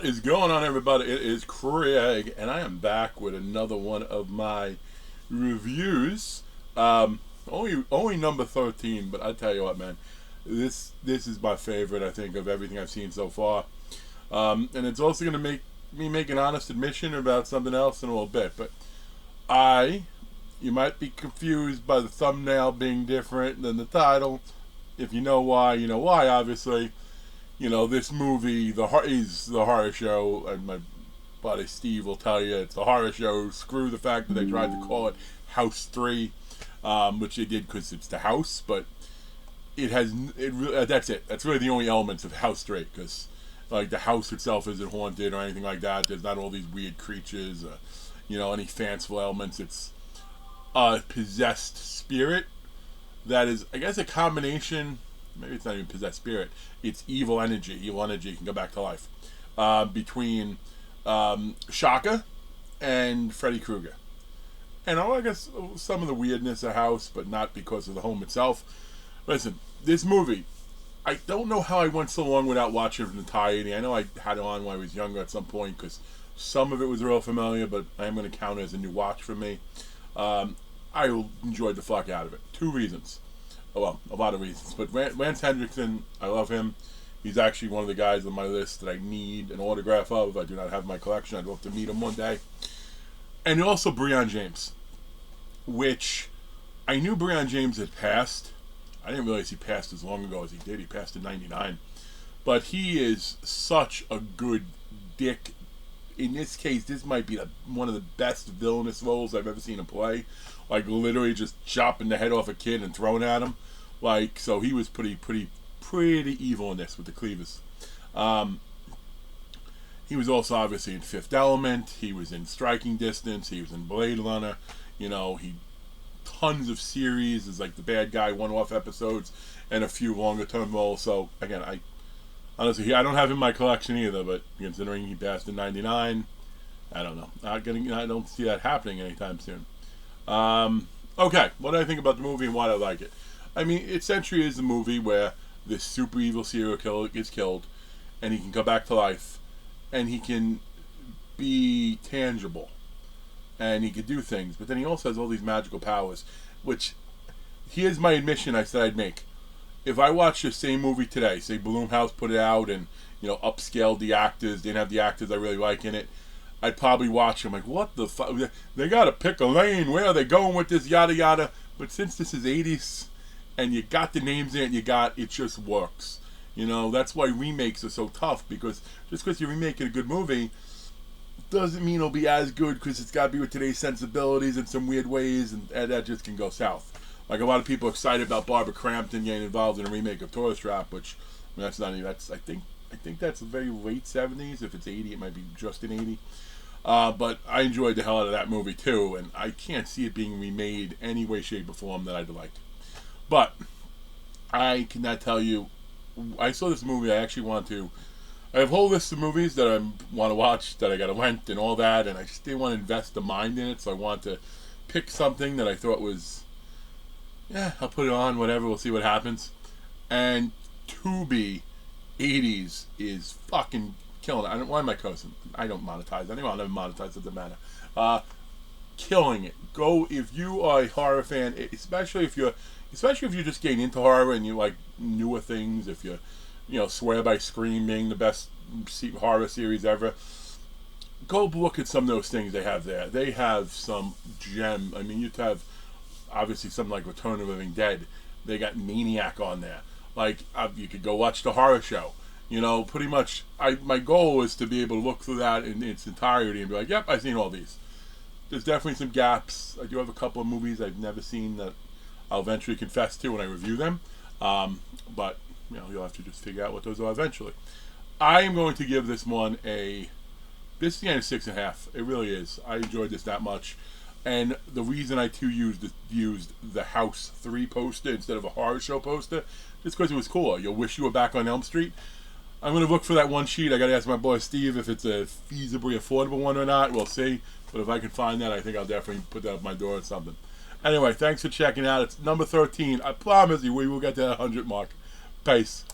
Is going on, everybody? It is Craig, and I am back with another one of my reviews. Only number 13, but I tell you what, man, this is my favorite. I think of everything I've seen so far, and it's also going to make me make an honest admission about something else in a little bit. But I, you might be confused by the thumbnail being different than the title. If you know why, you know why. Obviously, this movie, is the horror show, and my buddy Steve will tell you it's a horror show. Screw the fact that they tried to call it House 3, which they did because it's the house, but that's it. That's really the only elements of House 3, because like the house itself isn't haunted or anything like that. There's not all these weird creatures, any fanciful elements. It's a possessed spirit that is, I guess, a combination. Maybe it's not even possessed spirit. It's evil energy. Evil energy can go back to life. Between Shaka and Freddy Krueger. And I guess some of the weirdness of House, but not because of the home itself. Listen, this movie, I don't know how I went so long without watching it in entirety. I know I had it on when I was younger at some point because some of it was real familiar, but I am going to count it as a new watch for me. I enjoyed the fuck out of it. Two reasons. Well, a lot of reasons, but Lance Hendrickson, I love him. He's actually one of the guys on my list that I need an autograph of. I do not have in my collection. I'd love to meet him one day. And also Breon James, which I knew Breon James had passed. I didn't realize he passed as long ago as he did. He passed in '99. But he is such a good dick. In this case, this might be one of the best villainous roles I've ever seen him play. Like literally just chopping the head off a kid and throwing at him. So he was pretty evil in this with the cleavers. He was also obviously in Fifth Element. He was in Striking Distance. He was in Blade Runner. He tons of series as like the bad guy, one-off episodes, and a few longer-term roles. So again, honestly, I don't have him in my collection either, but considering he passed in '99, I don't know. I don't see that happening anytime soon. Okay, what do I think about the movie and why I like it? I mean, it essentially is a movie where this super evil serial killer gets killed, and he can come back to life, and he can be tangible, and he can do things, but then he also has all these magical powers, which, here's my admission I said I'd make. If I watched the same movie today, say Blumhouse put it out and, upscaled the actors, didn't have the actors I really like in it, I'd probably watch them like, what the fuck? They gotta pick a lane. Where are they going with this? Yada yada. But since this is '80s and you got the names in it, it just works. That's why remakes are so tough, because just because you're remaking a good movie doesn't mean it'll be as good, because it's got to be with today's sensibilities in some weird ways, and that just can go south. Like a lot of people are excited about Barbara Crampton getting involved in a remake of Tourist Trap, which that's not even. I think that's the very late '70s. If it's '80, it might be just in '80. But I enjoyed the hell out of that movie too, and I can't see it being remade any way, shape, or form that I'd like. But I cannot tell you. I saw this movie. I actually want to. I have a whole list of movies that I want to watch, that I got to rent and all that, and I just didn't want to invest the mind in it, so I want to pick something that I thought was, I'll put it on, whatever, we'll see what happens. And Tubi 80s is fucking killing it. Why am I cursing? I don't monetize. I'll never monetize, it doesn't matter. Killing it. Go, if you are a horror fan, especially if you're just getting into horror and you like newer things, if you swear by Scream being the best horror series ever, go look at some of those things they have there. They have some gem. I mean, you'd have obviously something like Return of the Living Dead. They got Maniac on there. Like, you could go watch the horror show. Pretty much, my goal is to be able to look through that in its entirety and be like, yep, I've seen all these. There's definitely some gaps. I do have a couple of movies I've never seen that I'll eventually confess to when I review them. But you'll have to just figure out what those are eventually. I am going to give this one this is the end of 6.5. It really is. I enjoyed this that much. And the reason I too used the House 3 poster instead of a horror show poster, just because it was cooler. You'll wish you were back on Elm Street. I'm going to look for that one sheet. I got to ask my boy Steve if it's a feasibly affordable one or not. We'll see. But if I can find that, I think I'll definitely put that up my door or something. Anyway, thanks for checking out. It's number 13. I promise you we will get to that 100 mark. Peace.